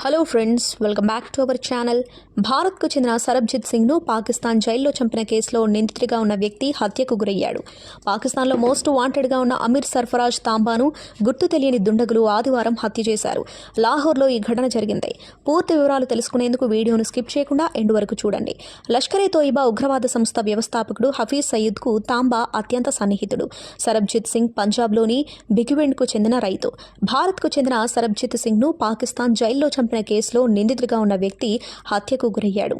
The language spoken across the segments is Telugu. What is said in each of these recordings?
Hello friends, welcome back to our channel. భారత్కు చెందిన సరబ్జిత్ సింగ్ను పాకిస్తాన్ జైల్లో చంపిన కేసులో నిందితుడిగా ఉన్న వ్యక్తి హత్యకు గురయ్యాడు. పాకిస్తాన్లో మోస్ట్ వాంటెడ్గా ఉన్న అమీర్ సర్ఫరాజ్ తాంబాను గుర్తు తెలియని దుండగులు ఆదివారం హత్య చేశారు. లాహోర్లో ఈ ఘటన జరిగింది. పూర్తి వివరాలు తెలుసుకునేందుకు వీడియోను స్కిప్ చేయకుండా ఎండ్ వరకు చూడండి. లష్కరే తోయిబా ఉగ్రవాద సంస్థ వ్యవస్థాపకుడు హఫీజ్ సయీద్కు తాంబా అత్యంత సన్నిహితుడు. సరబ్జిత్ సింగ్ పంజాబ్లోని బిగ్వెండ్కు చెందిన రైతు. భారత్కు చెందిన సరబ్జిత్ సింగ్ను పాకిస్తాన్ జైల్లో చంపిన కేసులో నిందితుడిగా ఉన్న వ్యక్తి హత్యకు గురయ్యాడు.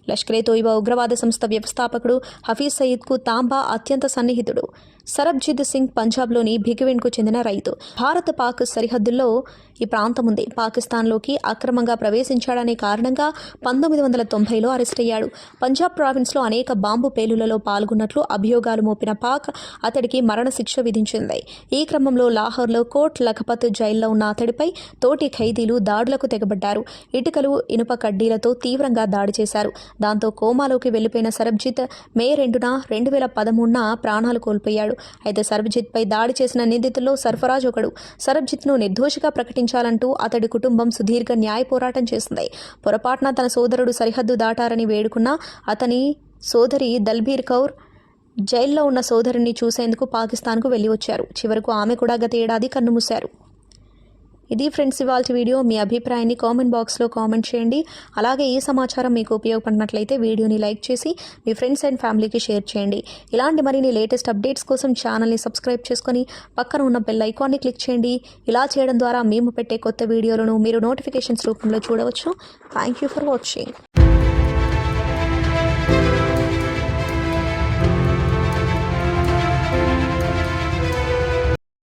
లష్కరే తోయిబా ఉగ్రవాద సంస్థ వ్యవస్థాపకుడు హఫీజ్ సయీద్కు తాంబా అత్యంత సన్నిహితుడు. సరబ్జిత్ సింగ్ పంజాబ్లోని భిగవెండ్కు చెందిన రైతు. భారత్ పాక్ సరిహద్దుల్లో ఈ ప్రాంతం ఉంది. పాకిస్తాన్లోకి అక్రమంగా ప్రవేశించాడనే కారణంగా 1990లో అరెస్ట్ అయ్యాడు. పంజాబ్ ప్రావిన్స్లో అనేక బాంబు పేలులలో పాల్గొన్నట్లు అభియోగాలు మోపిన పాక్ అతడికి మరణశిక్ష విధించింది. ఈ క్రమంలో లాహోర్లో కోట్ లఖపత్ జైల్లో ఉన్న అతడిపై తోటి ఖైదీలు దాడులకు తెగబడ్డారు. ఇటుకలు, ఇనుప కడ్డీలతో తీవ్రంగా దాడి చేశారు. దాంతో కోమాలోకి వెళ్లిపోయిన సరబ్జిత్ మే 2న 2013న ప్రాణాలు కోల్పోయాడు. అయితే సరబ్జిత్పై దాడి చేసిన నిందితుల్లో సర్ఫరాజ్ ఒకడు. సరబ్జిత్ను నిర్దోషిగా ప్రకటించాలంటూ అతడి కుటుంబం సుదీర్ఘ న్యాయ పోరాటం చేసింది. పొరపాటున తన సోదరుడు సరిహద్దు దాటారని వేడుకున్న అతని సోదరి దల్బీర్ కౌర్ జైల్లో ఉన్న సోదరుని చూసేందుకు పాకిస్తాన్కు వెళ్లి వచ్చారు. చివరకు ఆమె కూడా గత ఏడాది కన్నుమూశారు. ఇది ఫ్రెండ్స్ ఇవాల్టి వీడియో. మీ అభిప్రాయాన్ని కామెంట్ బాక్స్లో కామెంట్ చేయండి. అలాగే ఈ సమాచారం మీకు ఉపయోగపడినట్లయితే వీడియోని లైక్ చేసి మీ ఫ్రెండ్స్ అండ్ ఫ్యామిలీకి షేర్ చేయండి. ఇలాంటి మరిన్ని లేటెస్ట్ అప్డేట్స్ కోసం ఛానల్ని సబ్స్క్రైబ్ చేసుకొని పక్కన ఉన్న బెల్ ఐకాన్ని క్లిక్ చేయండి. ఇలా చేయడం ద్వారా మేము పెట్టే కొత్త వీడియోలను మీరు నోటిఫికేషన్స్ రూపంలో చూడవచ్చు. Thank you for watching.